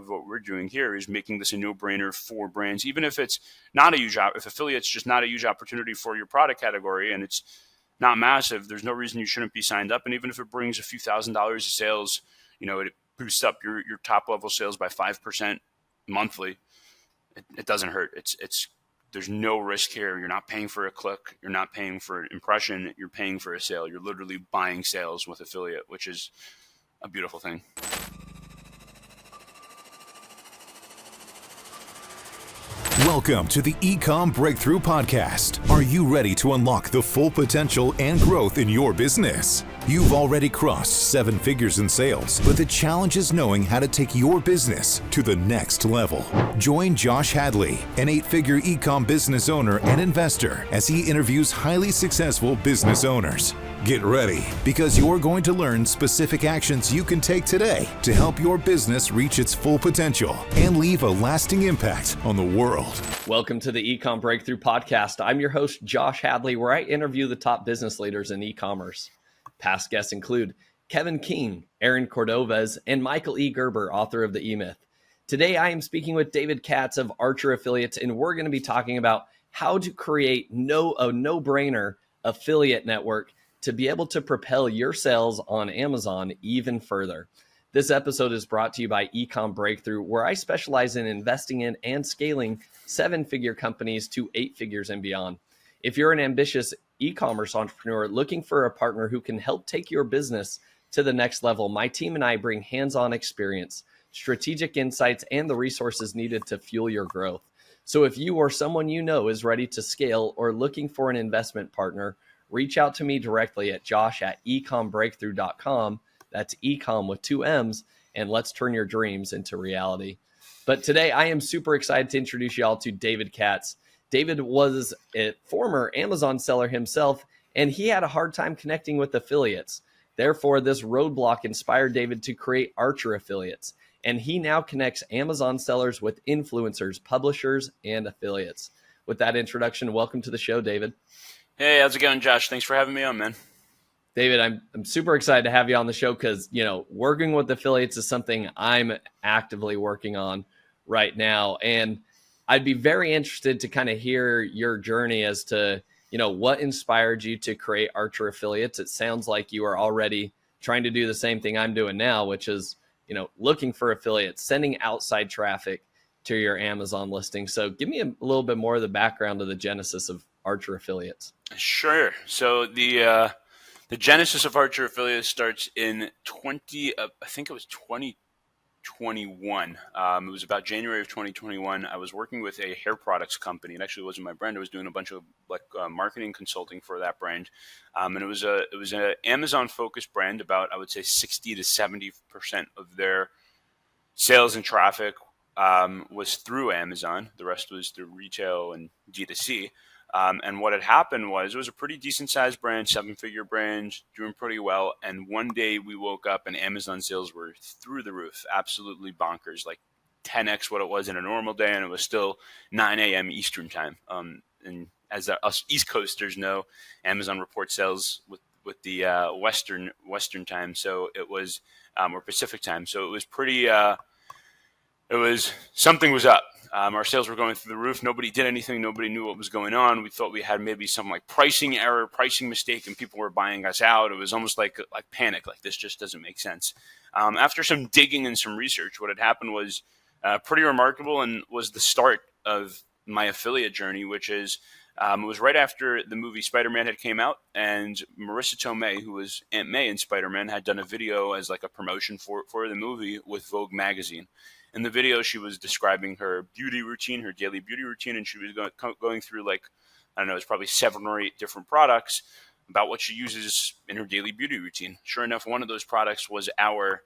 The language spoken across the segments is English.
of what we're doing here is making this a no-brainer for brands, even if it's not a huge, if affiliate's just not a huge opportunity for your product category and it's not massive, there's no reason you shouldn't be signed up. And even if it brings a few $1,000s of sales, it boosts up your top level sales by 5% monthly. It doesn't hurt. There's no risk here. You're not paying for a click. You're not paying for an impression. You're paying for a sale. You're literally buying sales with affiliate, which is a beautiful thing. Welcome to the Ecom Breakthrough Podcast. Are you ready to unlock the full potential and growth in your business? You've already crossed 7 figures in sales, but the challenge is knowing how to take your business to the next level. Join Josh Hadley, an 8-figure ecom business owner and investor, as he interviews highly successful business owners. Get ready, because you're going to learn specific actions you can take today to help your business reach its full potential and leave a lasting impact on the world. Welcome to the Ecom Breakthrough Podcast. I'm your host, Josh Hadley, where I interview the top business leaders in e-commerce. Past guests include Kevin King, Aaron Cordovez, and Michael E. Gerber, author of The E-Myth. Today, I am speaking with David Katz of Archer Affiliates, and we're going to be talking about how to create a no-brainer affiliate network to be able to propel your sales on Amazon even further. This episode is brought to you by Ecom Breakthrough, where I specialize in investing in and scaling 7-figure companies to 8 figures and beyond. If you're an ambitious e-commerce entrepreneur looking for a partner who can help take your business to the next level, my team and I bring hands-on experience, strategic insights, and the resources needed to fuel your growth. So if you or someone you know is ready to scale or looking for an investment partner, reach out to me directly at josh@ecombreakthrough.com. That's ecom with 2 M's, and let's turn your dreams into reality. But today I am super excited to introduce y'all to David Katz. David was a former Amazon seller himself, and he had a hard time connecting with affiliates. Therefore, this roadblock inspired David to create Archer Affiliates, and he now connects Amazon sellers with influencers, publishers, and affiliates. With that introduction, welcome to the show, David. Hey, how's it going, Josh? Thanks for having me on, man. David, I'm super excited to have you on the show because, working with affiliates is something I'm actively working on right now. And I'd be very interested to kind of hear your journey as to, what inspired you to create Archer Affiliates. It sounds like you are already trying to do the same thing I'm doing now, which is, looking for affiliates, sending outside traffic to your Amazon listing. So give me a little bit more of the background of the genesis of Archer Affiliates. Sure. So the genesis of Archer Affiliates starts in 2021. It was about January of 2021. I was working with a hair products company. It actually wasn't my brand. I was doing a bunch of marketing consulting for that brand, and it was an Amazon focused brand. About, I would say, 60 to 70% of their sales and traffic was through Amazon. The rest was through retail and D2C. And what had happened was it was a pretty decent sized brand, 7-figure brand, doing pretty well. And one day we woke up and Amazon sales were through the roof, absolutely bonkers, like 10x what it was in a normal day. And it was still 9 a.m. Eastern time. And as us East Coasters know, Amazon reports sales with the Western time. So it was, or Pacific time. So it was pretty, something was up. Our sales were going through the roof. Nobody did anything. Nobody knew what was going on. We thought we had maybe some pricing error, pricing mistake, and people were buying us out. It was almost like panic, like this just doesn't make sense. After some digging and some research, what had happened was pretty remarkable and was the start of my affiliate journey, which is it was right after the movie Spider-Man had came out, and Marissa Tomei, who was Aunt May in Spider-Man, had done a video as a promotion for the movie with Vogue magazine. In the video, she was describing her beauty routine, her daily beauty routine, and she was going through it's probably 7 or 8 different products about what she uses in her daily beauty routine. Sure enough, one of those products was our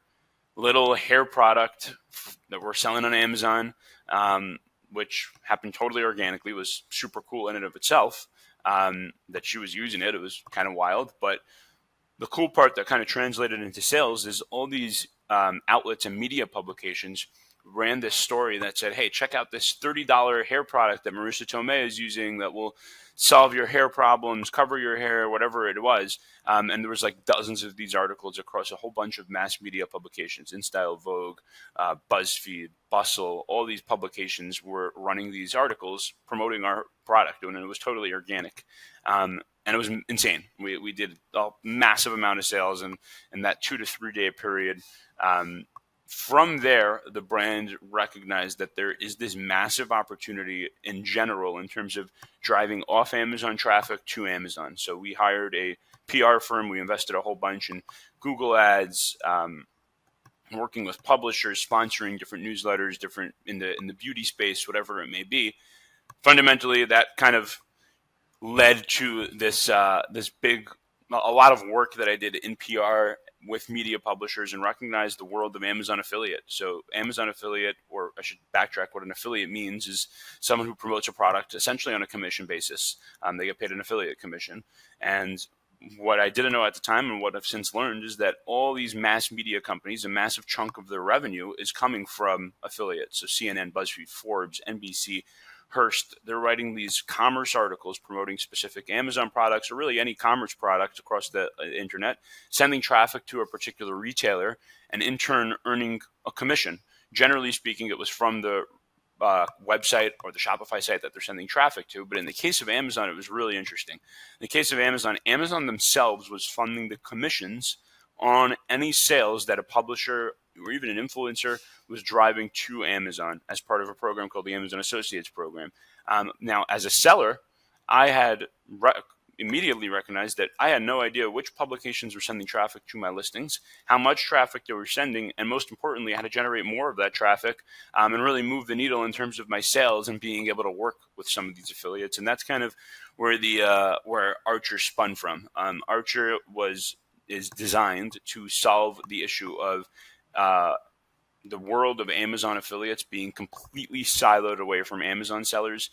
little hair product that we're selling on Amazon, which happened totally organically, was super cool in and of itself, that she was using it. It was kind of wild, but the cool part that kind of translated into sales is all these outlets and media publications ran this story that said, hey, check out this $30 hair product that Marissa Tomei is using that will solve your hair problems, cover your hair, whatever it was. And there was like dozens of these articles across a whole bunch of mass media publications, InStyle, Vogue, BuzzFeed, Bustle. All these publications were running these articles promoting our product, and it was totally organic. And it was insane. We did a massive amount of sales in that 2 to 3 day period. From there, the brand recognized that there is this massive opportunity in general in terms of driving off Amazon traffic to Amazon. So we hired a PR firm. We invested a whole bunch in Google ads, working with publishers, sponsoring different newsletters, different in the beauty space, whatever it may be. Fundamentally, that kind of led to this big, a lot of work that I did in PR with media publishers and recognized the world of Amazon affiliate. So Amazon affiliate, or I should backtrack, what an affiliate means is someone who promotes a product essentially on a commission basis. They get paid an affiliate commission. And what I didn't know at the time and what I've since learned is that all these mass media companies, a massive chunk of their revenue is coming from affiliates. So CNN, BuzzFeed, Forbes, NBC, Hearst, they're writing these commerce articles promoting specific Amazon products or really any commerce product across the internet, sending traffic to a particular retailer and in turn earning a commission. Generally speaking, it was from the website or the Shopify site that they're sending traffic to. But in the case of Amazon, it was really interesting. In the case of Amazon, Amazon themselves was funding the commissions on any sales that a publisher or even an influencer was driving to Amazon as part of a program called the Amazon Associates Program. Now, as a seller, I had immediately recognized that I had no idea which publications were sending traffic to my listings, how much traffic they were sending, and most importantly, how to generate more of that traffic and really move the needle in terms of my sales and being able to work with some of these affiliates. And that's kind of where where Archer spun from. Archer is designed to solve the issue of the world of Amazon affiliates being completely siloed away from Amazon sellers,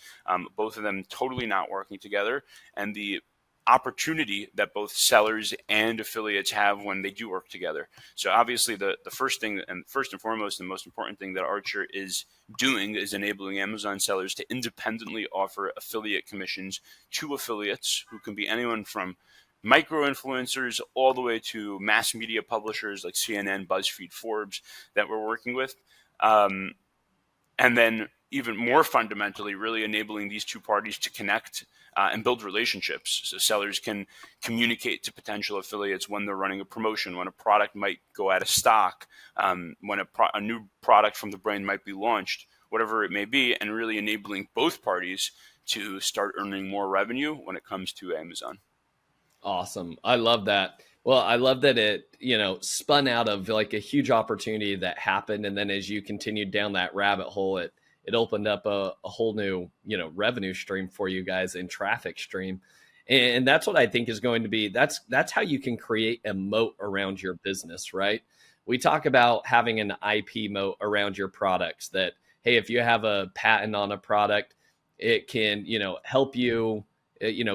both of them totally not working together, and the opportunity that both sellers and affiliates have when they do work together. So obviously the first thing, and first and foremost, the most important thing that Archer is doing is enabling Amazon sellers to independently offer affiliate commissions to affiliates who can be anyone from micro influencers all the way to mass media publishers like CNN, BuzzFeed, Forbes that we're working with. And then even more fundamentally, really enabling these two parties to connect and build relationships. So sellers can communicate to potential affiliates when they're running a promotion, when a product might go out of stock, when a new product from the brand might be launched, whatever it may be, and really enabling both parties to start earning more revenue when it comes to Amazon. Awesome. I love that. Well, I love that it, spun out of like a huge opportunity that happened. And then as you continued down that rabbit hole, it opened up a whole new, revenue stream for you guys and traffic stream. And that's what I think is going to be, that's how you can create a moat around your business, right? We talk about having an IP moat around your products that, hey, if you have a patent on a product, it can, help you,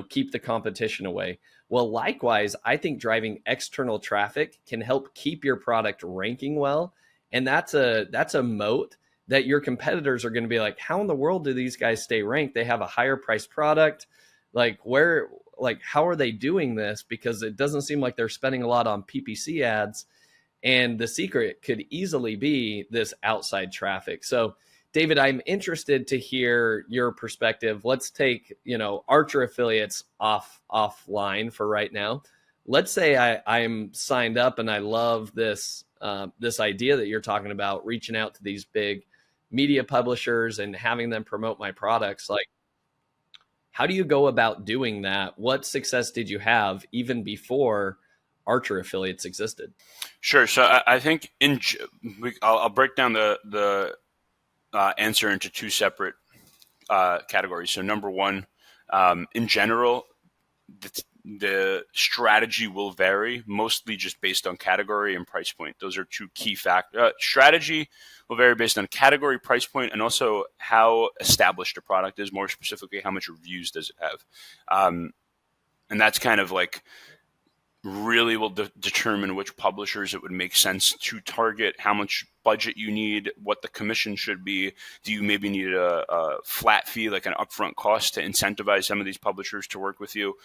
keep the competition away. Well, likewise, I think driving external traffic can help keep your product ranking well. And that's a moat that your competitors are going to be like, how in the world do these guys stay ranked? They have a higher priced product. How are they doing this? Because it doesn't seem like they're spending a lot on PPC ads. And the secret could easily be this outside traffic. So David, I'm interested to hear your perspective. Let's take, Archer affiliates offline for right now. Let's say I'm signed up and I love this idea that you're talking about, reaching out to these big media publishers and having them promote my products. Like, how do you go about doing that? What success did you have even before Archer affiliates existed? Sure. So I think I'll break down the answer into two separate categories. So number one, in general, the strategy will vary, mostly just based on category and price point. Those are two key factors. Strategy will vary based on category, price point, and also how established a product is, more specifically, how much reviews does it have. And that's kind of like really will determine which publishers it would make sense to target, how much budget you need, what the commission should be. Do you maybe need a flat fee, like an upfront cost, to incentivize some of these publishers to work with you?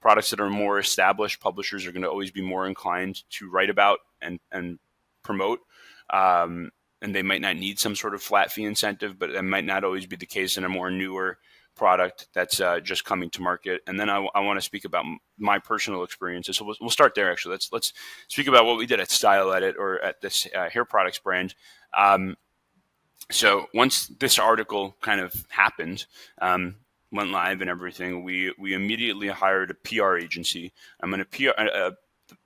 Products that are more established, publishers are going to always be more inclined to write about and promote. And they might not need some sort of flat fee incentive, but that might not always be the case in a more newer product that's just coming to market. And then I want to speak about my personal experiences. So we'll start there. Actually, let's speak about what we did at Style Edit, or at this hair products brand. So once this article kind of happened, went live and everything, we immediately hired a PR agency.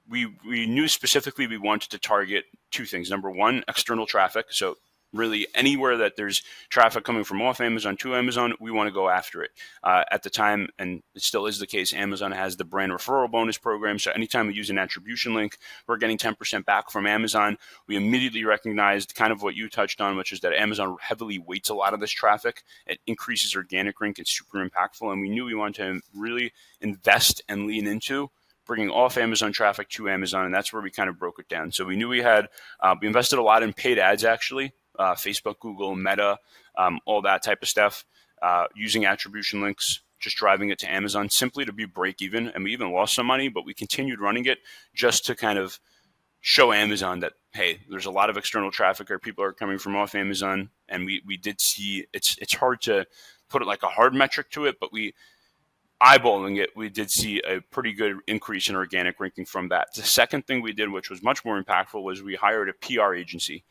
We knew specifically we wanted to target two things. Number one, external traffic. So really anywhere that there's traffic coming from off Amazon to Amazon, we want to go after it. At the time, and it still is the case, Amazon has the brand referral bonus program. So anytime we use an attribution link, we're getting 10% back from Amazon. We immediately recognized kind of what you touched on, which is that Amazon heavily weights a lot of this traffic. It increases organic rank. It's super impactful. And we knew we wanted to really invest and lean into bringing off Amazon traffic to Amazon. And that's where we kind of broke it down. So we knew we invested a lot in paid ads, actually. Facebook, Google, Meta, all that type of stuff, using attribution links, just driving it to Amazon simply to be break even. And we even lost some money, but we continued running it just to kind of show Amazon that, hey, there's a lot of external traffic, or people are coming from off Amazon. And we did see, it's hard to put it like a hard metric to it, but eyeballing it, we did see a pretty good increase in organic ranking from that. The second thing we did, which was much more impactful, was we hired a PR agency.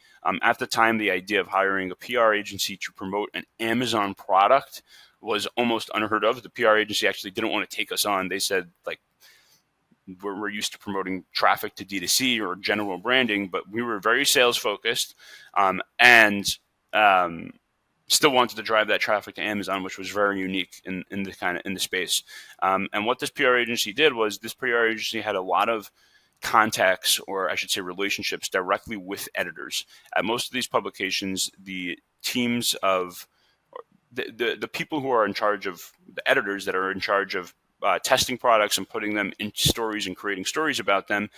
At the time, the idea of hiring a PR agency to promote an Amazon product was almost unheard of. The PR agency actually didn't want to take us on. They said, like, we're used to promoting traffic to D2C or general branding, but we were very sales focused, and still wanted to drive that traffic to Amazon, which was very unique in the space. And what this PR agency did was, this PR agency had a lot of contacts, or I should say relationships, directly with editors. At most of these publications, the teams of the people who are in charge of the editors that are in charge of testing products and putting them in stories and creating stories about them,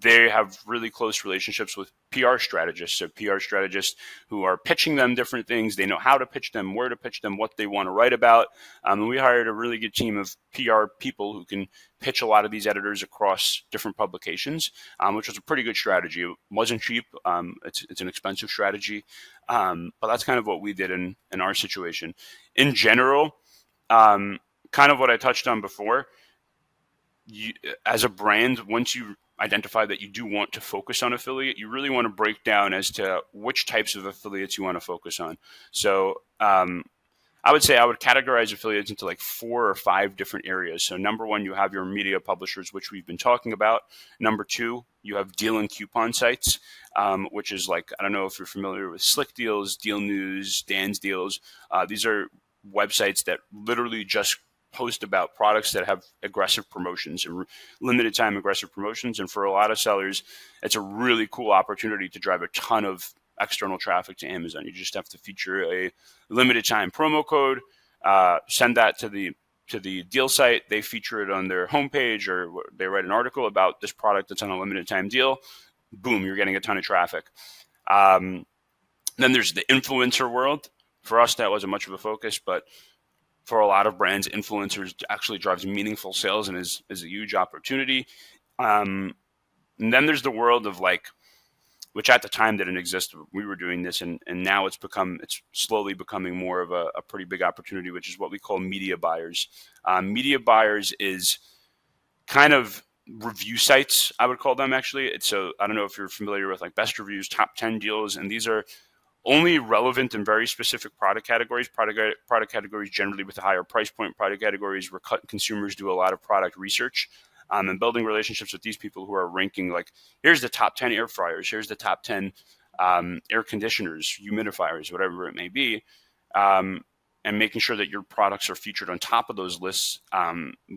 they have really close relationships with PR strategists. So PR strategists who are pitching them different things. They know how to pitch them, where to pitch them, what they want to write about. And we hired a really good team of PR people who can pitch a lot of these editors across different publications, which was a pretty good strategy. It wasn't cheap. It's an expensive strategy. But that's kind of what we did in our situation. In general, kind of what I touched on before, as a brand, once you identify that you do want to focus on affiliate, you really want to break down as to which types of affiliates you want to focus on. So I would say I would categorize affiliates into like 4 or 5 different areas. So number one, you have your media publishers, which we've been talking about. Number 2, you have deal and coupon sites, which is like, I don't know if you're familiar with Slick Deals, Deal News, Dan's Deals. These are websites that literally just post about products that have aggressive promotions and limited time aggressive promotions. And for a lot of sellers, it's a really cool opportunity to drive a ton of external traffic to Amazon. You just have to feature a limited time promo code, send that to the deal site. They feature it on their homepage, or they write an article about this product that's on a limited time deal. Boom, you're getting a ton of traffic. Then there's the influencer world. For us, that wasn't much of a focus, but for a lot of brands, influencers actually drives meaningful sales and is a huge opportunity. And then there's the world of like, which at the time didn't exist. We were doing this, and now it's slowly becoming more of a pretty big opportunity, which is what we call media buyers. Media buyers is kind of review sites, I would call them actually. So I don't know if you're familiar with like Best Reviews, Top 10 Deals, and these are only relevant in very specific product categories. Product categories generally with a higher price point. Product categories where consumers do a lot of product research, and building relationships with these people who are ranking like, here's the top 10 air fryers, here's the top 10 air conditioners, humidifiers, whatever it may be, and making sure that your products are featured on top of those lists.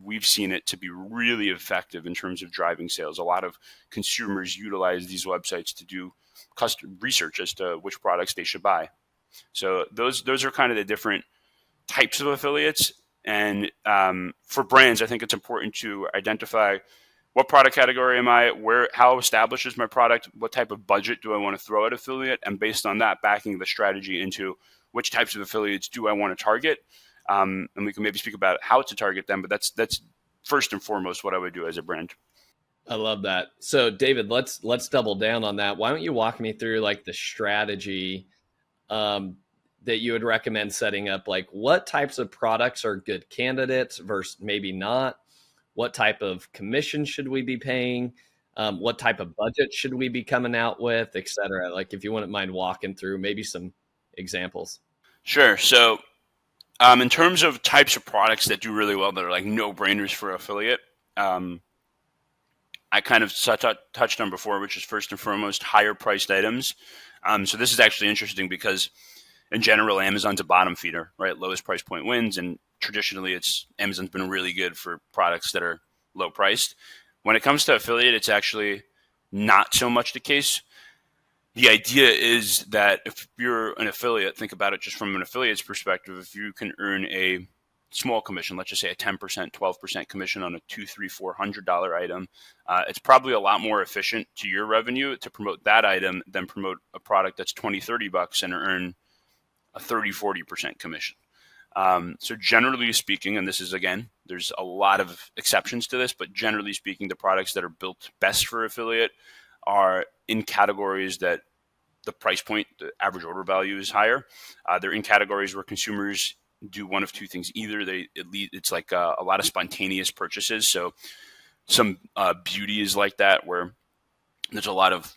We've seen it to be really effective in terms of driving sales. A lot of consumers utilize these websites to do custom research as to which products they should buy. So those are kind of the different types of affiliates. And for brands, I think it's important to identify what product category am I, how established is my product, what type of budget do I want to throw at affiliate, and based on that, backing the strategy into which types of affiliates do I want to target. And we can maybe speak about how to target them, but that's first and foremost what I would do as a brand. I love that. So David, let's double down on that. Why don't you walk me through like the strategy that you would recommend setting up? Like what types of products are good candidates versus maybe not? What type of commission should we be paying? What type of budget should we be coming out with, et cetera? Like if you wouldn't mind walking through maybe some examples. Sure. So in terms of types of products that do really well, that are like no-brainers for affiliate, I kind of touched on before, which is first and foremost higher priced items. So this is actually interesting because in general, Amazon's a bottom feeder, right? Lowest price point wins. And traditionally Amazon's been really good for products that are low priced. When it comes to affiliate, it's actually not so much the case. The idea is that if you're an affiliate, think about it just from an affiliate's perspective. If you can earn a small commission, let's just say a 10%, 12% commission on a $200, $300, $400 item, it's probably a lot more efficient to your revenue to promote that item than promote a product that's $20, $30 and earn a 30, 40% commission. So generally speaking, and this is, again, there's a lot of exceptions to this, but generally speaking, the products that are built best for affiliate are in categories that the price point, the average order value is higher. They're in categories where consumers do one of two things. Either it's like a lot of spontaneous purchases. So some beauty is like that, where there's a lot of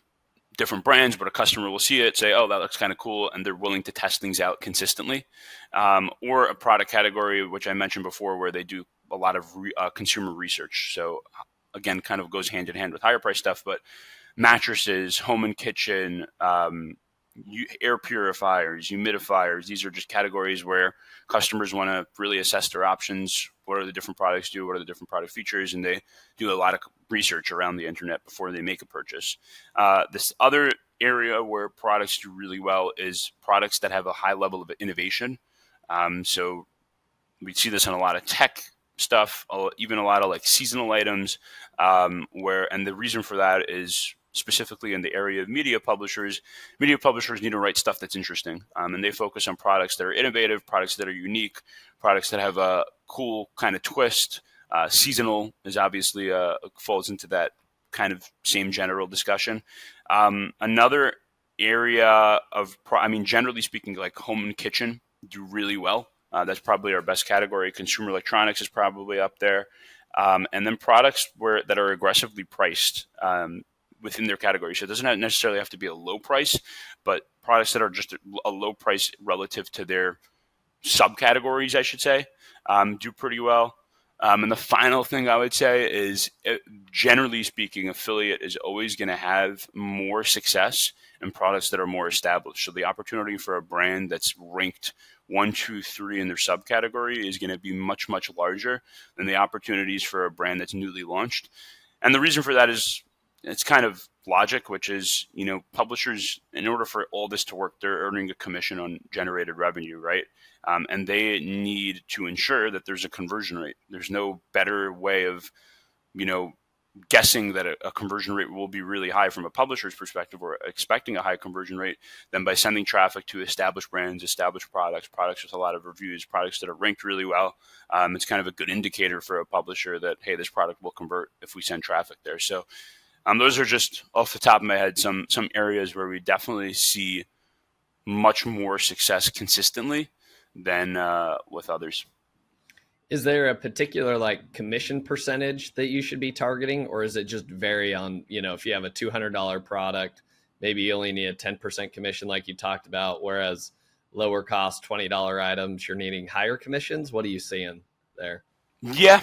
different brands, but a customer will see it, say, oh, that looks kind of cool, and they're willing to test things out consistently. Or a product category, which I mentioned before, where they do a lot of consumer research. So again, kind of goes hand in hand with higher price stuff, but mattresses, home and kitchen, air purifiers, humidifiers. These are just categories where customers want to really assess their options. What are the different products do? What are the different product features? And they do a lot of research around the internet before they make a purchase. This other area where products do really well is products that have a high level of innovation. So we see this in a lot of tech stuff, even a lot of like seasonal items, and the reason for that is specifically in the area of media publishers need to write stuff that's interesting. And they focus on products that are innovative, products that are unique, products that have a cool kind of twist. Seasonal is obviously falls into that kind of same general discussion. Another area of, generally speaking, like home and kitchen do really well. That's probably our best category. Consumer electronics is probably up there. And then products that are aggressively priced within their category. So it doesn't necessarily have to be a low price, but products that are just a low price relative to their subcategories, I should say, do pretty well. And the final thing I would say is, generally speaking, affiliate is always going to have more success in products that are more established. So the opportunity for a brand that's ranked 1, 2, 3 in their subcategory is going to be much, much larger than the opportunities for a brand that's newly launched. And the reason for that is, it's kind of logic, which is, publishers, in order for all this to work, they're earning a commission on generated revenue, right? And they need to ensure that there's a conversion rate. There's no better way of, guessing that a conversion rate will be really high from a publisher's perspective, or expecting a high conversion rate, than by sending traffic to established brands, established products with a lot of reviews, products that are ranked really well. It's kind of a good indicator for a publisher that, hey, this product will convert if we send traffic there. So those are just off the top of my head some areas where we definitely see much more success consistently than with others. Is there a particular like commission percentage that you should be targeting, or is it just vary on, if you have a $200 product, maybe you only need a 10% commission like you talked about, whereas lower cost $20 items, you're needing higher commissions? What are you seeing there? Yeah.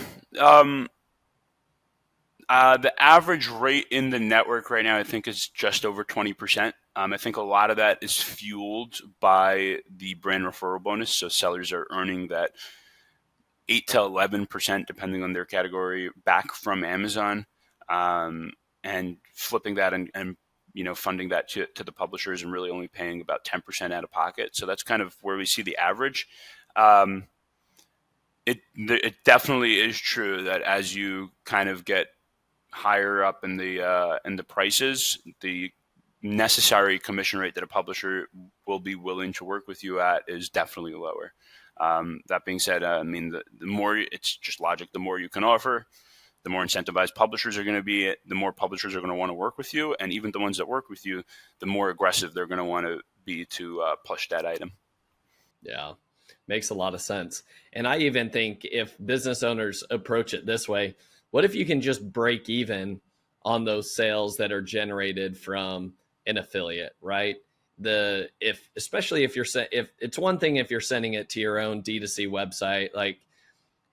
The average rate in the network right now, I think, is just over 20%. I think a lot of that is fueled by the brand referral bonus. So sellers are earning that 8 to 11%, depending on their category, back from Amazon, and flipping that and funding that to the publishers, and really only paying about 10% out of pocket. So that's kind of where we see the average. It definitely is true that as you kind of get higher up in the prices, the necessary commission rate that a publisher will be willing to work with you at is definitely lower. That being said, I mean, the more, it's just logic, the more you can offer, the more incentivized publishers are going to be, the more publishers are going to want to work with you. And even the ones that work with you, the more aggressive they're going to want to be to push that item. Yeah, makes a lot of sense. And I even think if business owners approach it this way, what if you can just break even on those sales that are generated from an affiliate, right? Especially if if it's one thing if you're sending it to your own D2C website, like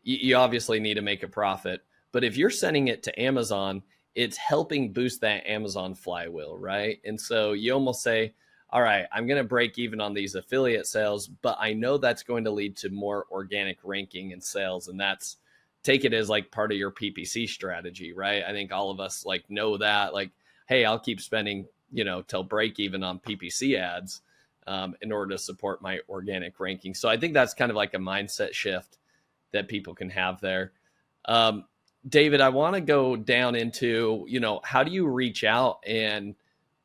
you obviously need to make a profit. But if you're sending it to Amazon, it's helping boost that Amazon flywheel, right? And so you almost say, all right, I'm going to break even on these affiliate sales, but I know that's going to lead to more organic ranking and sales. And that's, take it as like part of your PPC strategy, right? I think all of us like know that, like, hey, I'll keep spending, till break even on PPC ads in order to support my organic ranking. So I think that's kind of like a mindset shift that people can have there. David, I want to go down into, how do you reach out and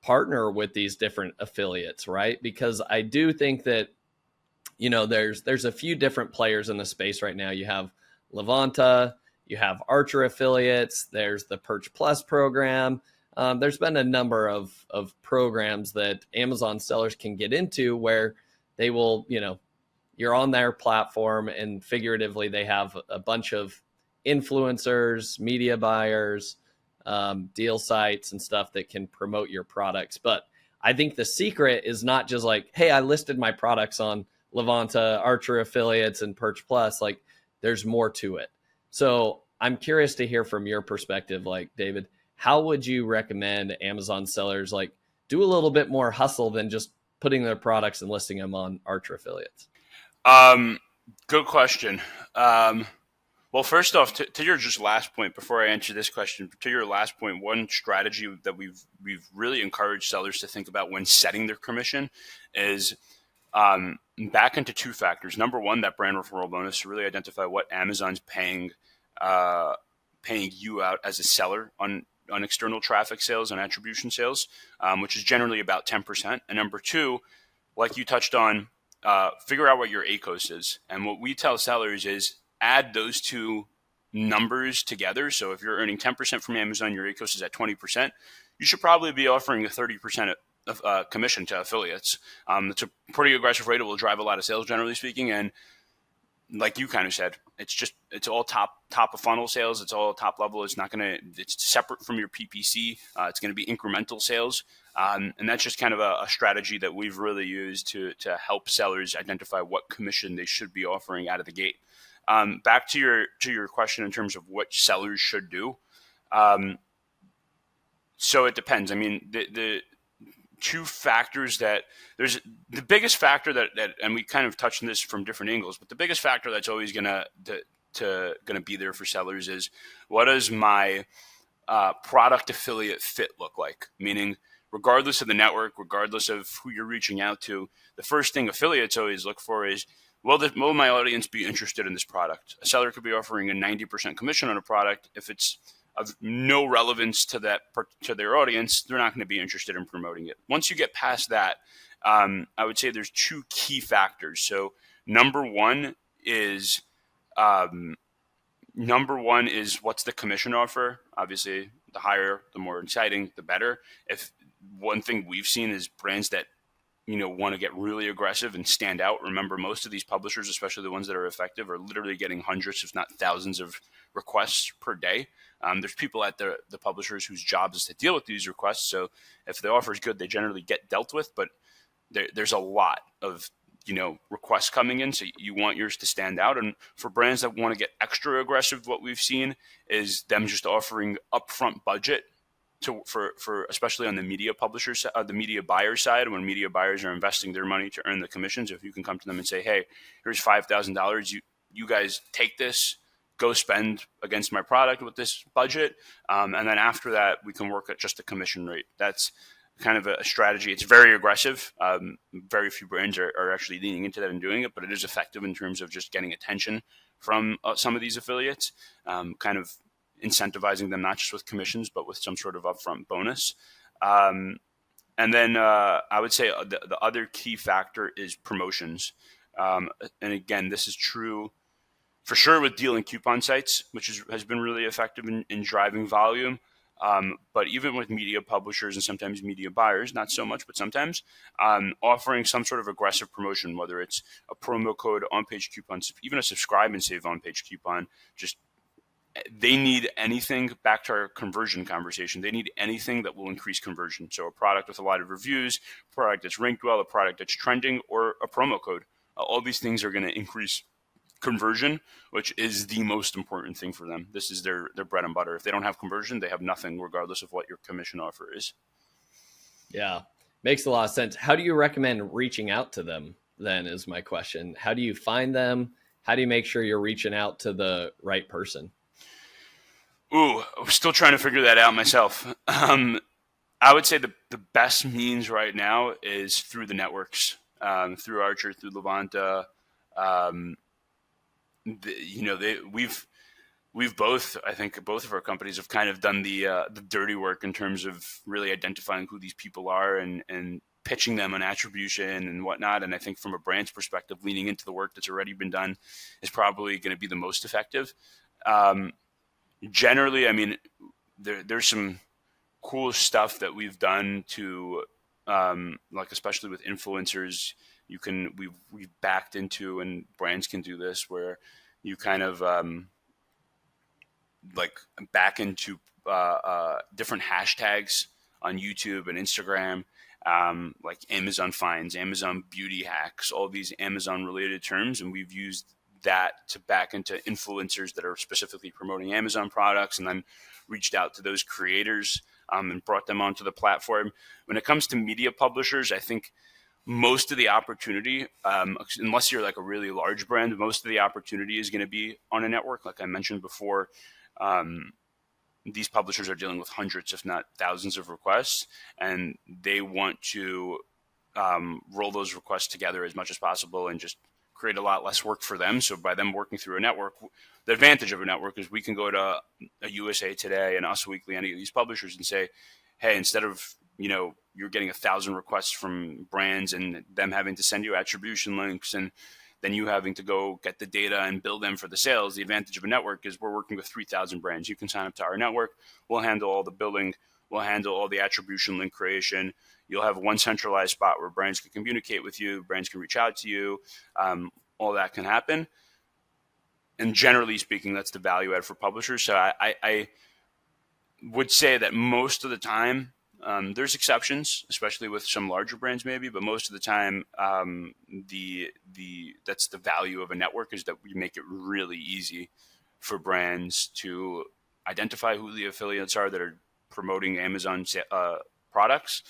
partner with these different affiliates, right? Because I do think that, there's a few different players in the space right now. You have Levanta, you have Archer affiliates, there's the Perch Plus program. There's been a number of programs that Amazon sellers can get into where they will, you're on their platform and figuratively they have a bunch of influencers, media buyers, deal sites and stuff that can promote your products. But I think the secret is not just like, hey, I listed my products on Levanta, Archer affiliates, and Perch Plus. Like, there's more to it. So I'm curious to hear from your perspective, like, David, how would you recommend Amazon sellers like do a little bit more hustle than just putting their products and listing them on Archer affiliates? Good question. Well, first off, to your just last point, before I answer this question, to your last point, one strategy that we've really encouraged sellers to think about when setting their commission is back into two factors. Number one, that brand referral bonus, to really identify what Amazon's paying you out as a seller on external traffic sales and attribution sales, which is generally about 10%. And number two, like you touched on, figure out what your ACOS is. And what we tell sellers is add those two numbers together. So if you're earning 10% from Amazon, your ACOS is at 20%, you should probably be offering a 30% of commission to affiliates. It's a pretty aggressive rate. It will drive a lot of sales, generally speaking. And like you kind of said, it's all top of funnel sales. It's all top level. It's separate from your PPC. It's going to be incremental sales. And that's just kind of a strategy that we've really used to help sellers identify what commission they should be offering out of the gate. Back to your question in terms of what sellers should do. So it depends. I mean, the two factors that there's the biggest factor that and we kind of touched on this from different angles, but the biggest factor that's always gonna be there for sellers is, what does my product affiliate fit look like? Meaning, regardless of the network, regardless of who you're reaching out to, the first thing affiliates always look for is, will my audience be interested in this product? A seller could be offering a 90% commission on a product. If it's of no relevance to their audience, they're not going to be interested in promoting it. Once you get past that, I would say there's two key factors. So number one is what's the commission offer? Obviously, the higher, the more exciting, the better. If one thing we've seen is brands that want to get really aggressive and stand out. Remember, most of these publishers, especially the ones that are effective, are literally getting hundreds, if not thousands, of requests per day. There's people at the publishers whose job is to deal with these requests. So if the offer is good, they generally get dealt with. But there's a lot of requests coming in, so you want yours to stand out. And for brands that want to get extra aggressive, what we've seen is them just offering upfront budget for especially on the media publishers, the media buyer side, when media buyers are investing their money to earn the commissions. If you can come to them and say, hey, here's $5,000, you guys take this, go spend against my product with this budget, and then after that we can work at just the commission rate. That's kind of a strategy. It's very aggressive. Very few brands are actually leaning into that and doing it, but it is effective in terms of just getting attention from some of these affiliates. Kind of incentivizing them not just with commissions, but with some sort of upfront bonus. And then I would say the other key factor is promotions. And again, this is true for sure with deal and coupon sites, which has been really effective in driving volume. But even with media publishers and sometimes media buyers, not so much, but sometimes, offering some sort of aggressive promotion, whether it's a promo code, on-page coupon, even a subscribe and save on-page coupon, just they need anything, back to our conversion conversation, they need anything that will increase conversion. So a product with a lot of reviews, a product that's ranked well, a product that's trending, or a promo code. All these things are going to increase conversion, which is the most important thing for them. This is their bread and butter. If they don't have conversion, they have nothing, regardless of what your commission offer is. Yeah, makes a lot of sense. How do you recommend reaching out to them then, is my question. How do you find them? How do you make sure you're reaching out to the right person? Ooh, I'm still trying to figure that out myself. I would say the best means right now is through the networks, through Archer, through Levanta. We've both, I think both of our companies have kind of done the dirty work in terms of really identifying who these people are and pitching them on attribution and whatnot. And I think from a brand's perspective, leaning into the work that's already been done is probably going to be the most effective. Generally, I mean, there's some cool stuff that we've done to, like especially with influencers, we've backed into, and brands can do this, where you kind of like back into different hashtags on YouTube and Instagram, like Amazon finds, Amazon beauty hacks, all these Amazon related terms, and we've used that to back into influencers that are specifically promoting Amazon products, and then reached out to those creators and brought them onto the platform. When it comes to media publishers, I think most of the opportunity, unless you're like a really large brand, most of the opportunity is going to be on a network. Like I mentioned before, these publishers are dealing with hundreds, if not thousands of requests, and they want to roll those requests together as much as possible and just create a lot less work for them. So by them working through a network, the advantage of a network is we can go to a USA Today and Us Weekly, any of these publishers, and say, hey, instead of, you're getting 1,000 requests from brands and them having to send you attribution links and then you having to go get the data and bill them for the sales, the advantage of a network is we're working with 3,000 brands. You can sign up to our network. We'll handle all the billing. We'll handle all the attribution link creation. You'll have one centralized spot where brands can communicate with you, brands can reach out to you, all that can happen. And generally speaking, that's the value add for publishers. So I would say that most of the time, there's exceptions, especially with some larger brands maybe, but most of the time, that's the value of a network, is that we make it really easy for brands to identify who the affiliates are that are promoting Amazon products,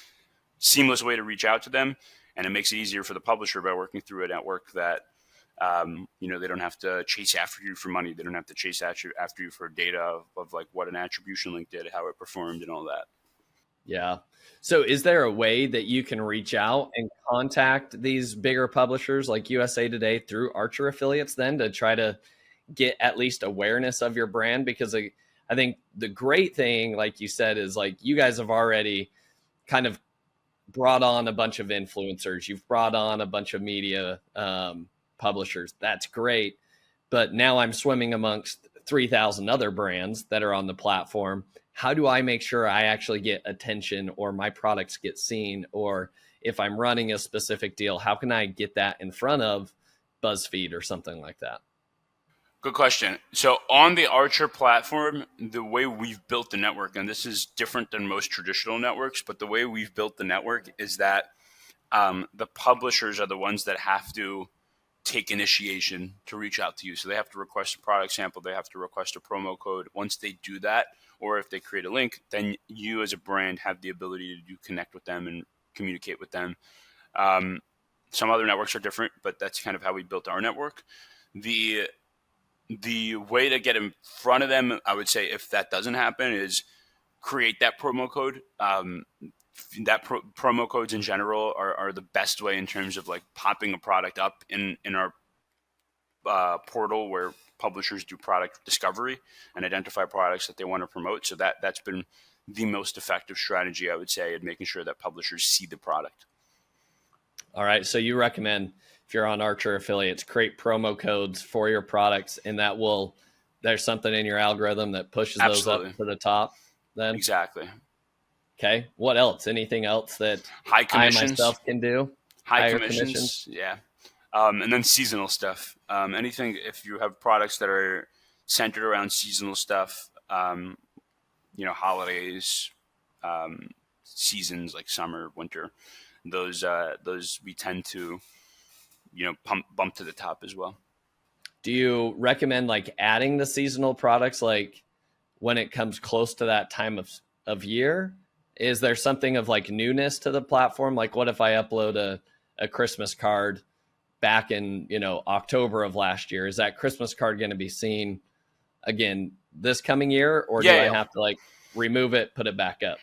seamless way to reach out to them, and it makes it easier for the publisher by working through a network that they don't have to chase after you for money. They don't have to chase after you for data of like what an attribution link did, how it performed, and all that. Yeah. So is there a way that you can reach out and contact these bigger publishers like USA Today through Archer affiliates then to try to get at least awareness of your brand? Because I think the great thing, like you said, is like you guys have already kind of brought on a bunch of influencers. You've brought on a bunch of media publishers. That's great. But now I'm swimming amongst 3,000 other brands that are on the platform. How do I make sure I actually get attention or my products get seen? Or if I'm running a specific deal, how can I get that in front of BuzzFeed or something like that? Good question. So on the Archer platform, the way we've built the network, and this is different than most traditional networks, but the way we've built the network is that the publishers are the ones that have to take initiation to reach out to you. So they have to request a product sample. They have to request a promo code. Once they do that, or if they create a link, then you as a brand have the ability to connect with them and communicate with them. Some other networks are different, but that's kind of how we built our network. The way to get in front of them, I would say, if that doesn't happen, is create that promo code. Promo codes in general are the best way in terms of like popping a product up in our portal where publishers do product discovery and identify products that they want to promote. So that's been the most effective strategy, I would say, at making sure that publishers see the product. All right. So you recommend, if you're on Archer affiliates, create promo codes for your products, and there's something in your algorithm that pushes Absolutely. those up to the top then? Exactly. Okay. What else? Anything else that High I commissions. myself can do? High Higher commissions. Yeah. And then seasonal stuff. Anything, if you have products that are centered around seasonal stuff, holidays, seasons like summer, winter, those we tend to, bump to the top as well. Do you recommend like adding the seasonal products like when it comes close to that time of year? Is there something of like newness to the platform? Like what if I upload a Christmas card back in, October of last year? Is that Christmas card going to be seen again this coming year? Or do I have to like remove it, put it back up?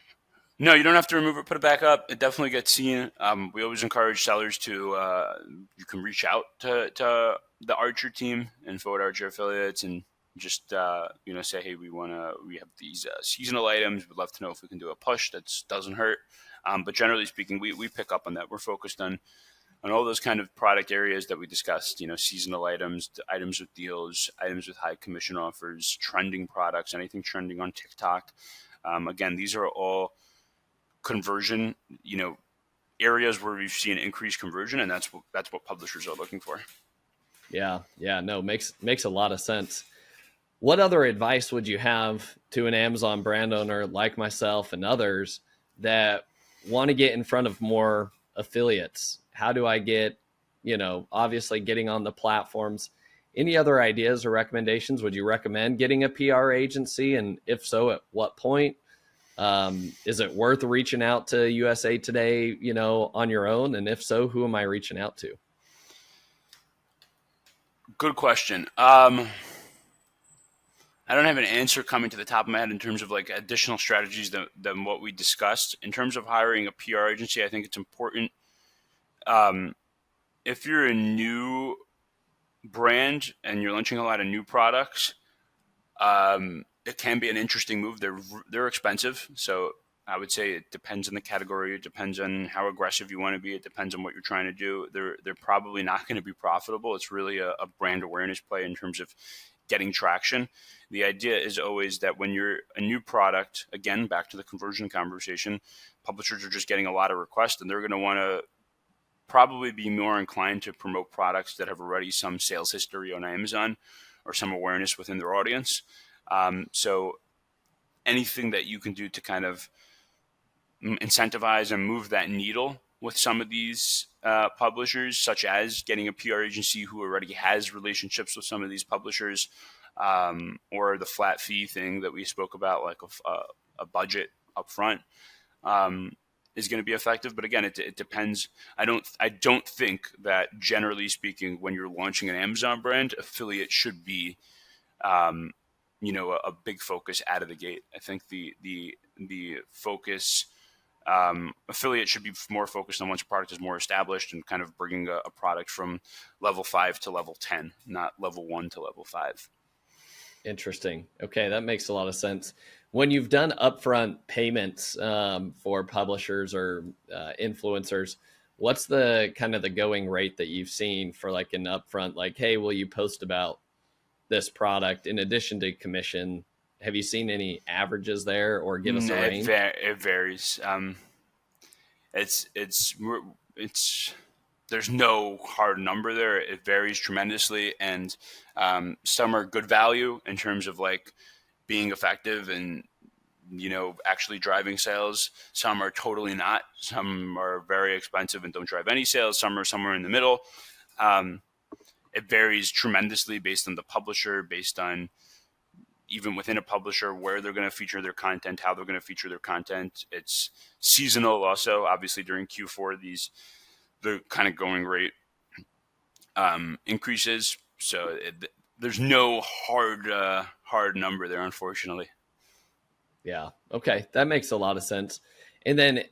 No, you don't have to remove it, put it back up. It definitely gets seen. We always encourage sellers to, you can reach out to the Archer team, info at Archer affiliates, and just, say, hey, we have these seasonal items. We'd love to know if we can do a push that doesn't hurt. But generally speaking, we pick up on that. We're focused on all those kind of product areas that we discussed, seasonal items with deals, items with high commission offers, trending products, anything trending on TikTok. Again, these are all conversion, areas where we've seen increased conversion, and that's what publishers are looking for. Yeah. No, makes a lot of sense. What other advice would you have to an Amazon brand owner like myself and others that want to get in front of more affiliates? How do I get, obviously getting on the platforms? Any other ideas or recommendations? Would you recommend getting a PR agency? And if so, at what point? Is it worth reaching out to USA Today, on your own? And if so, who am I reaching out to? Good question. I don't have an answer coming to the top of my head in terms of like additional strategies than what we discussed. In terms of hiring a PR agency, I think it's important. If you're a new brand and you're launching a lot of new products, it can be an interesting move. They're expensive, so I would say it depends on the category. It depends on how aggressive you want to be. It depends on what you're trying to do. They're probably not going to be profitable. It's really a brand awareness play in terms of getting traction. The idea is always that when you're a new product, again, back to the conversion conversation, publishers are just getting a lot of requests, and they're going to want to probably be more inclined to promote products that have already some sales history on Amazon or some awareness within their audience. So anything that you can do to kind of incentivize and move that needle with some of these publishers, such as getting a PR agency who already has relationships with some of these publishers, or the flat fee thing that we spoke about, like a budget up front, is going to be effective. But again, it depends. I don't think that, generally speaking, when you're launching an Amazon brand, affiliate should be a big focus out of the gate. I think the focus, affiliate should be more focused on once a product is more established and kind of bringing a product from level 5 to level 10, not level 1 to level 5. Interesting. Okay, that makes a lot of sense. When you've done upfront payments for publishers or influencers, what's the kind of the going rate that you've seen for like an upfront, like, hey, will you post about this product in addition to commission? Have you seen any averages there, or give us a range? It varies. There's no hard number there. It varies tremendously, and some are good value in terms of like being effective and actually driving sales. Some are totally not. Some are very expensive and don't drive any sales. Some are somewhere in the middle. It varies tremendously based on the publisher, based on even within a publisher where they're going to feature their content, how they're going to feature their content. It's seasonal also. Obviously during Q4, the kind of going rate increases. So there's no hard number there, unfortunately. Yeah. Okay. That makes a lot of sense. And then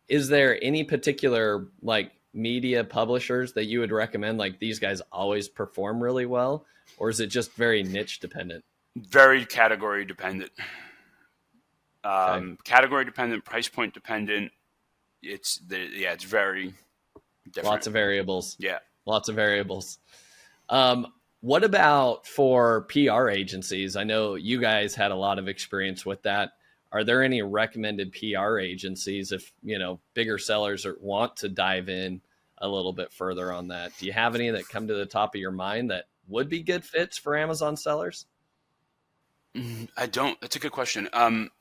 is there any particular like media publishers that you would recommend? Like these guys always perform really well, or is it just very niche dependent? Very category dependent. Okay. Category dependent, price point dependent. It's very different. Lots of variables. Yeah. Lots of variables. What about for PR agencies? I know you guys had a lot of experience with that. Are there any recommended PR agencies if, bigger sellers want to dive in a little bit further on that? Do you have any that come to the top of your mind that would be good fits for Amazon sellers? I don't. That's a good question.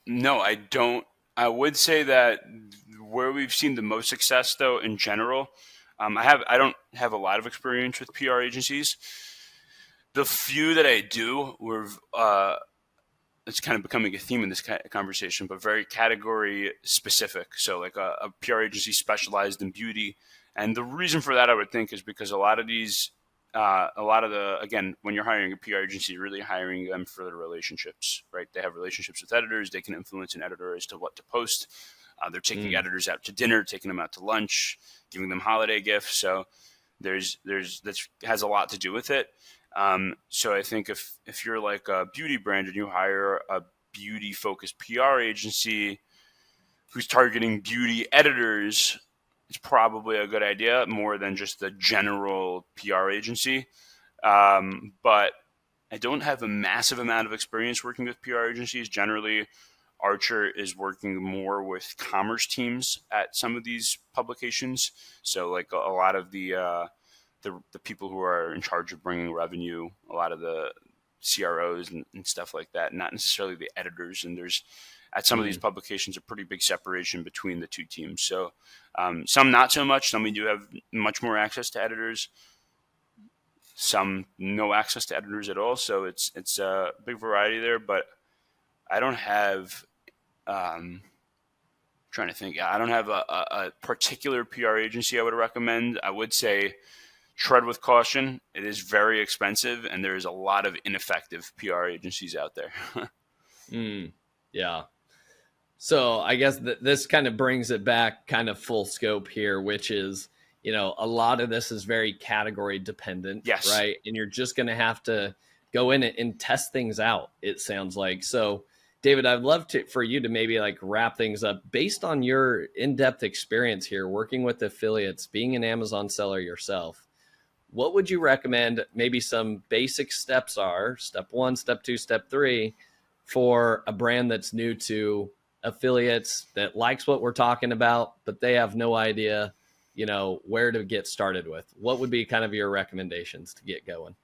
No, I don't. I would say that where we've seen the most success, though, in general, I don't have a lot of experience with PR agencies. The few that I do were, it's kind of becoming a theme in this conversation, but very category specific. So like a PR agency specialized in beauty. And the reason for that, I would think, is because a lot of again, when you're hiring a PR agency, you're really hiring them for their relationships, right? They have relationships with editors. They can influence an editor as to what to post. They're taking editors out to dinner, taking them out to lunch, giving them holiday gifts. So that has a lot to do with it. So I think if you're like a beauty brand and you hire a beauty focused PR agency who's targeting beauty editors, it's probably a good idea more than just the general PR agency. But I don't have a massive amount of experience working with PR agencies. Generally, Archer is working more with commerce teams at some of these publications. So like a lot of the people who are in charge of bringing revenue, a lot of the CROs and stuff like that, not necessarily the editors. And there's at some of these publications a pretty big separation between the two teams. So some not so much. Some we do have much more access to editors. Some no access to editors at all. So it's a big variety there. But I don't have. Trying to think. I don't have a particular PR agency I would recommend. I would say tread with caution. It is very expensive, and there is a lot of ineffective PR agencies out there. Yeah. So I guess this kind of brings it back kind of full scope here, which is, a lot of this is very category dependent, yes, right? And you're just going to have to go in and test things out, it sounds like. So David, I'd love for you to maybe like wrap things up based on your in-depth experience here, working with affiliates, being an Amazon seller yourself. What would you recommend maybe some basic steps are, step 1, step 2, step 3, for a brand that's new to affiliates, that likes what we're talking about, but they have no idea, where to get started with? What would be kind of your recommendations to get going?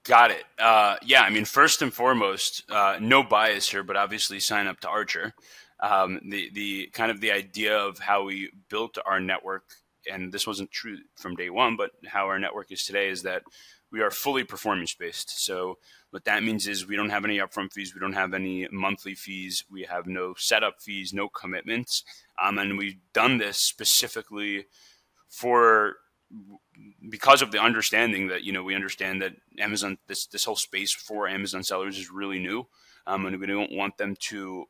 Got it. Yeah, I mean, first and foremost, no bias here, but obviously sign up to Archer. The kind of the idea of how we built our network, and this wasn't true from day one, but how our network is today is that we are fully performance-based. So what that means is we don't have any upfront fees. We don't have any monthly fees. We have no setup fees, no commitments. And we've done this specifically because of the understanding that, we understand that Amazon, this whole space for Amazon sellers is really new. And we don't want them to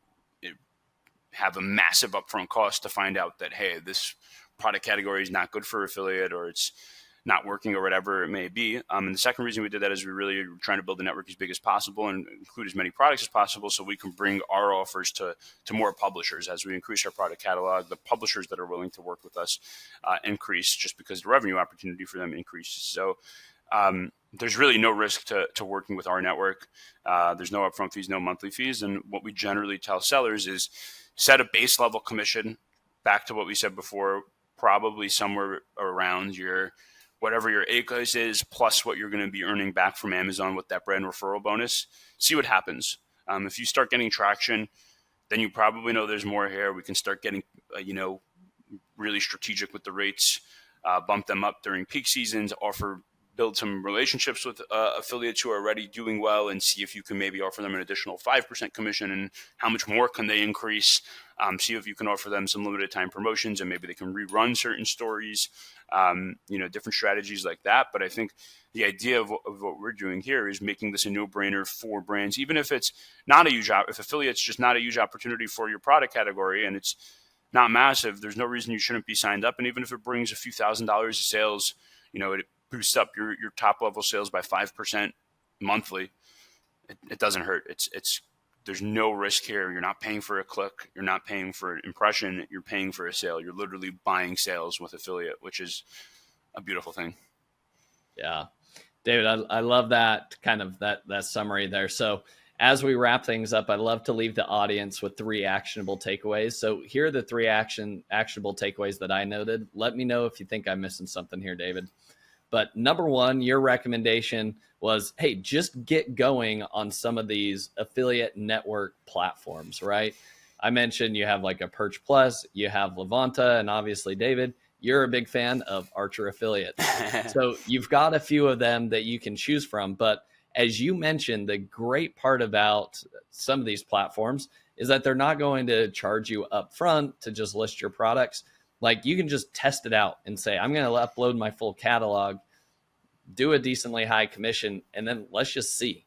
have a massive upfront cost to find out that, hey, this product category is not good for affiliate, or it's not working, or whatever it may be. And the second reason we did that is we really are trying to build the network as big as possible and include as many products as possible so we can bring our offers to more publishers. As we increase our product catalog, the publishers that are willing to work with us increase, just because the revenue opportunity for them increases. So there's really no risk to working with our network. There's no upfront fees, no monthly fees. And what we generally tell sellers is set a base level commission, back to what we said before, probably somewhere around whatever your ACOS is, plus what you're going to be earning back from Amazon with that brand referral bonus. See what happens. If you start getting traction, then you probably know there's more here. We can start getting, really strategic with the rates, bump them up during peak seasons, build some relationships with affiliates who are already doing well, and see if you can maybe offer them an additional 5% commission, and how much more can they increase. See if you can offer them some limited time promotions, and maybe they can rerun certain stories, different strategies like that. But I think the idea of what we're doing here is making this a no-brainer for brands, even if it's not a huge, if affiliate's just not a huge opportunity for your product category, and it's not massive, there's no reason you shouldn't be signed up. And even if it brings a few $1,000s of sales, it boosts up your top level sales by 5% monthly. It doesn't hurt. There's no risk here. You're not paying for a click. You're not paying for an impression. You're paying for a sale. You're literally buying sales with affiliate, which is a beautiful thing. Yeah. David, I love that kind of that summary there. So as we wrap things up, I'd love to leave the audience with 3 actionable takeaways. So here are the 3 actionable takeaways that I noted. Let me know if you think I'm missing something here, David. But number 1, your recommendation was, hey, just get going on some of these affiliate network platforms, right? I mentioned you have like a Perch Plus, you have Levanta, and obviously, David, you're a big fan of Archer Affiliates. So you've got a few of them that you can choose from. But as you mentioned, the great part about some of these platforms is that they're not going to charge you up front to just list your products. Like you can just test it out and say, I'm going to upload my full catalog, do a decently high commission, and then let's just see.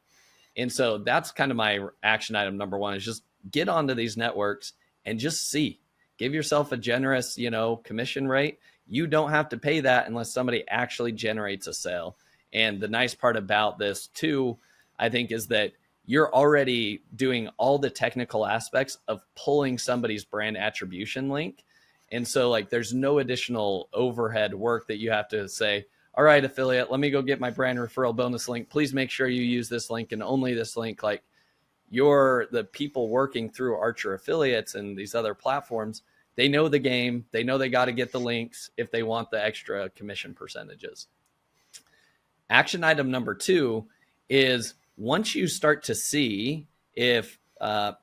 And so that's kind of my action item number 1 is just get onto these networks and just see. Give yourself a generous, commission rate. You don't have to pay that unless somebody actually generates a sale. And the nice part about this too, I think, is that you're already doing all the technical aspects of pulling somebody's brand attribution link. And so like there's no additional overhead work that you have to say, all right, affiliate, let me go get my brand referral bonus link. Please make sure you use this link and only this link. Like the people working through Archer Affiliates and these other platforms, they know the game. They know they got to get the links if they want the extra commission percentages. Action item number 2 is once you start to see if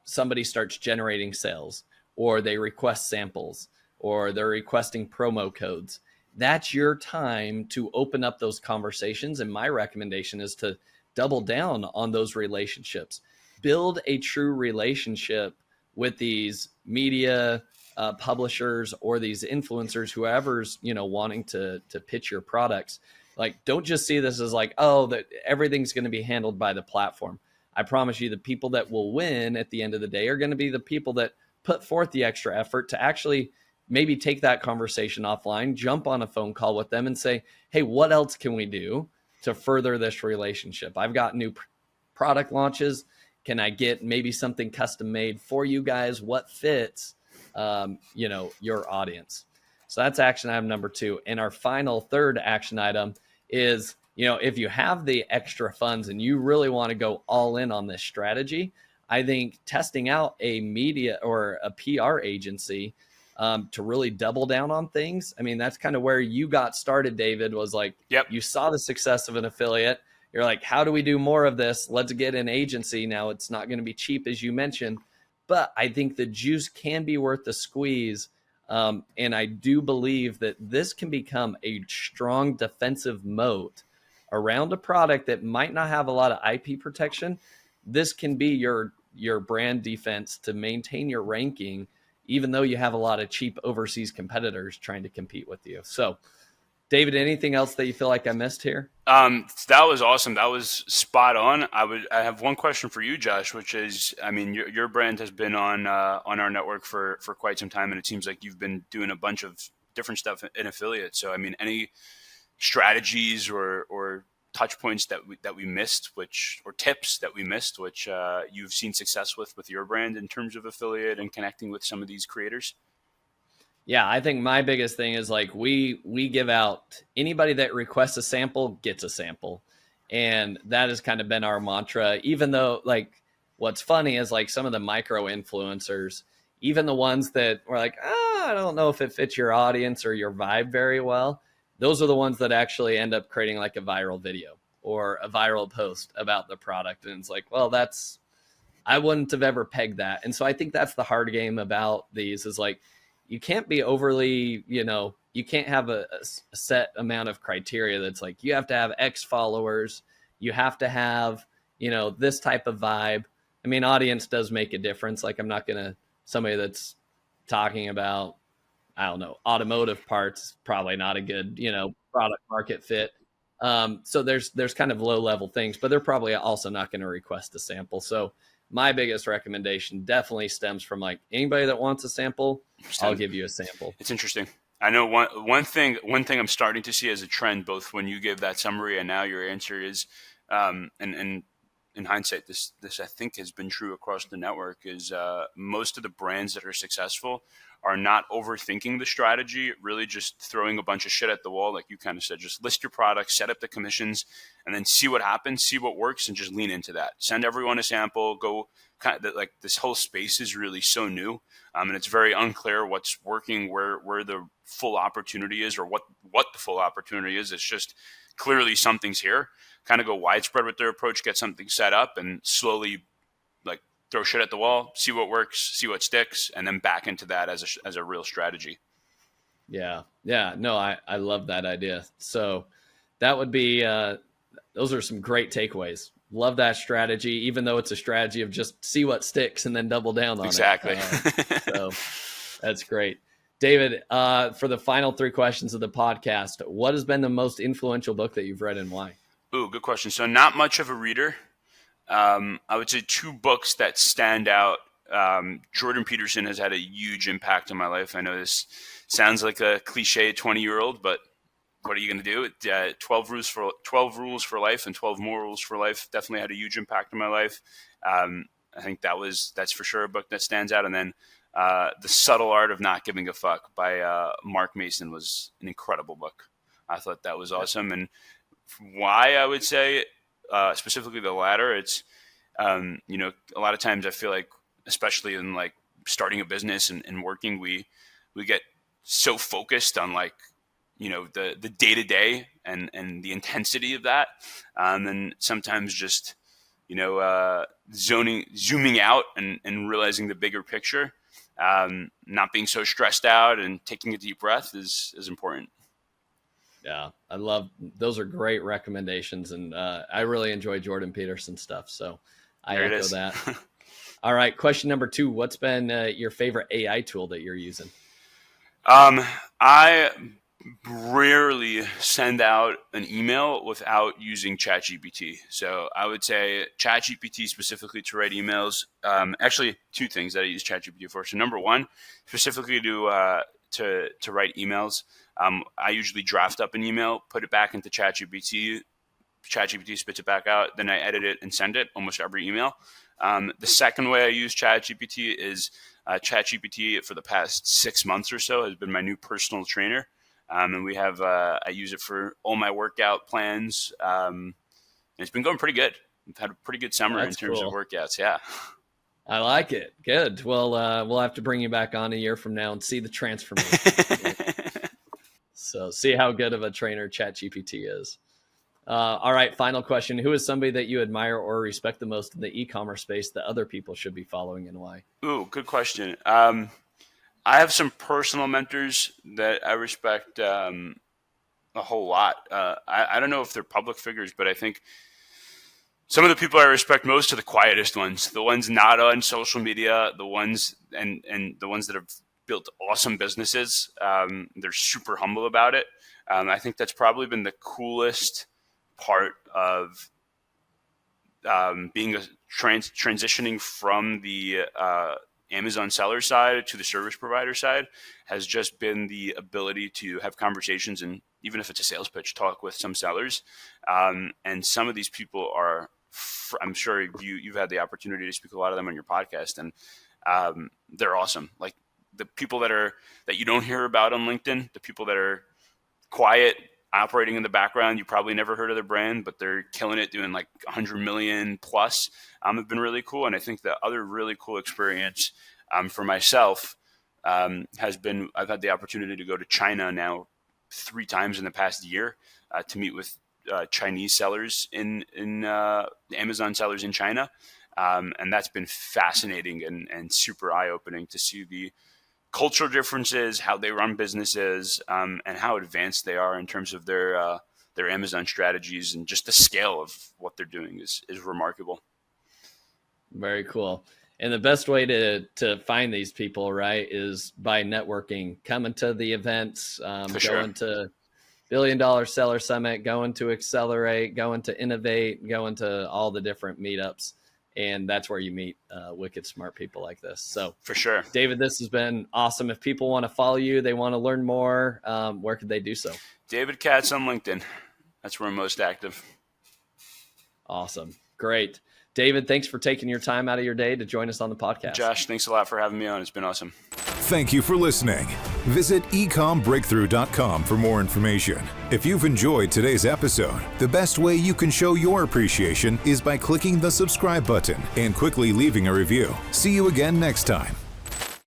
somebody starts generating sales or they request samples or they're requesting promo codes, that's your time to open up those conversations. And my recommendation is to double down on those relationships. Build a true relationship with these media publishers or these influencers, whoever's, wanting to pitch your products. Like, don't just see this as like, oh, that everything's going to be handled by the platform. I promise you the people that will win at the end of the day are going to be the people that put forth the extra effort to actually maybe take that conversation offline, jump on a phone call with them and say, hey, what else can we do to further this relationship? I've got new product launches. Can I get maybe something custom made for you guys? What fits, your audience? So that's action item number 2. And our final third action item is, if you have the extra funds and you really want to go all in on this strategy, I think testing out a media or a PR agency to really double down on things. I mean, that's kind of where you got started, David, was like, Yep. You saw the success of an affiliate. You're like, how do we do more of this? Let's get an agency. Now, it's not going to be cheap, as you mentioned, but I think the juice can be worth the squeeze. And I do believe that this can become a strong defensive moat around a product that might not have a lot of IP protection. This can be your brand defense to maintain your ranking, even though you have a lot of cheap overseas competitors trying to compete with you. So, David, anything else that you feel like I missed here? That was awesome. That was spot on. I have one question for you, Josh, which is, I mean, your brand has been on our network for quite some time, and it seems like you've been doing a bunch of different stuff in affiliate. So, I mean, any strategies or touch points that we missed, or tips that we missed, which you've seen success with your brand in terms of affiliate and connecting with some of these creators? Yeah, I think my biggest thing is like we give out, anybody that requests a sample gets a sample. And that has kind of been our mantra, even though like what's funny is like some of the micro influencers, even the ones that were like, I don't know if it fits your audience or your vibe very well. Those are the ones that actually end up creating like a viral video or a viral post about the product. And it's like, well, I wouldn't have ever pegged that. And so I think that's the hard game about these is like, you can't be overly, you can't have a set amount of criteria that's like, you have to have X followers. You have to have, this type of vibe. I mean, audience does make a difference. Like somebody that's talking about, I don't know, automotive parts, probably not a good, product market fit. So there's kind of low level things, but they're probably also not going to request a sample. So my biggest recommendation definitely stems from like anybody that wants a sample, I'll give you a sample. It's interesting. I know one thing I'm starting to see as a trend, both when you give that summary and now your answer is, and in hindsight, this I think has been true across the network, is most of the brands that are successful are not overthinking the strategy, really just throwing a bunch of shit at the wall, like you kind of said. Just list your products, set up the commissions, and then see what happens, see what works, and just lean into that. Send everyone a sample. Go like this whole space is really so new, and it's very unclear what's working, where the full opportunity is, or what the full opportunity is. It's just clearly something's here. Kind of go widespread with their approach, get something set up, and slowly like throw shit at the wall, see what works, see what sticks, and then back into that as a real strategy. Yeah. No, I love that idea. So that would be, those are some great takeaways. Love that strategy, even though it's a strategy of just see what sticks and then double down on exactly. it. So that's great. David, for the final 3 questions of the podcast, what has been the most influential book that you've read and why? Ooh, good question. So not much of a reader. I would say 2 books that stand out. Jordan Peterson has had a huge impact on my life. I know this sounds like a cliche 20-year-old, but what are you going to do? 12 rules for life and 12 more rules for life definitely had a huge impact on my life. I think that's for sure a book that stands out. And then The Subtle Art of Not Giving a Fuck by Mark Mason was an incredible book. I thought that was awesome. And why I would say specifically the latter, it's a lot of times I feel like, especially in like starting a business and working, we get so focused on like the day-to-day and the intensity of that, and sometimes just zooming out and realizing the bigger picture, not being so stressed out and taking a deep breath is important. Yeah, I love, those are great recommendations. And I really enjoy Jordan Peterson stuff. So I echo that. All right. Question number 2, what's been your favorite AI tool that you're using? I rarely send out an email without using ChatGPT. So I would say ChatGPT specifically to write emails. Actually, 2 things that I use ChatGPT for. So number 1, specifically to write emails. I usually draft up an email, put it back into ChatGPT. ChatGPT spits it back out. Then I edit it and send it almost every email. The second way I use ChatGPT is ChatGPT for the past 6 months or so has been my new personal trainer. And we have, I use it for all my workout plans. And it's been going pretty good. I've had a pretty good summer in terms of workouts. Yeah. I like it. Good. Well, we'll have to bring you back on a year from now and see the transformation. So see how good of a trainer ChatGPT is. All right. Final question. Who is somebody that you admire or respect the most in the e-commerce space that other people should be following, and why? Ooh, good question. I have some personal mentors that I respect a whole lot. I don't know if they're public figures, but I think some of the people I respect most are the quietest ones, the ones not on social media, the ones and the ones that have built awesome businesses. They're super humble about it. I think that's probably been the coolest part of being transitioning from the Amazon seller side to the service provider side has just been the ability to have conversations, and even if it's a sales pitch, talk with some sellers. And some of these people are, I'm sure you've had the opportunity to speak with a lot of them on your podcast, and they're awesome. Like the people that you don't hear about on LinkedIn, the people that are quiet, operating in the background, you probably never heard of their brand, but they're killing it, doing like 100 million plus. Have been really cool. And I think the other really cool experience for myself has been, I've had the opportunity to go to China now 3 times in the past year to meet with Chinese sellers in Amazon sellers in China. And that's been fascinating and super eye-opening to see the cultural differences, how they run businesses, and how advanced they are in terms of their Amazon strategies, and just the scale of what they're doing is remarkable. Very cool. And the best way to find these people, right, is by networking, coming to the events, going to $1 Billion Seller Summit, going to Accelerate, going to Innovate, going to all the different meetups. And that's where you meet wicked smart people like this. So For sure. David, this has been awesome. If people want to follow you, they want to learn more, where could they do so? David Katz on LinkedIn. That's where I'm most active. Awesome. Great. David, thanks for taking your time out of your day to join us on the podcast. Josh, thanks a lot for having me on. It's been awesome. Thank you for listening. Visit ecombreakthrough.com for more information. If you've enjoyed today's episode, the best way you can show your appreciation is by clicking the subscribe button and quickly leaving a review. See you again next time.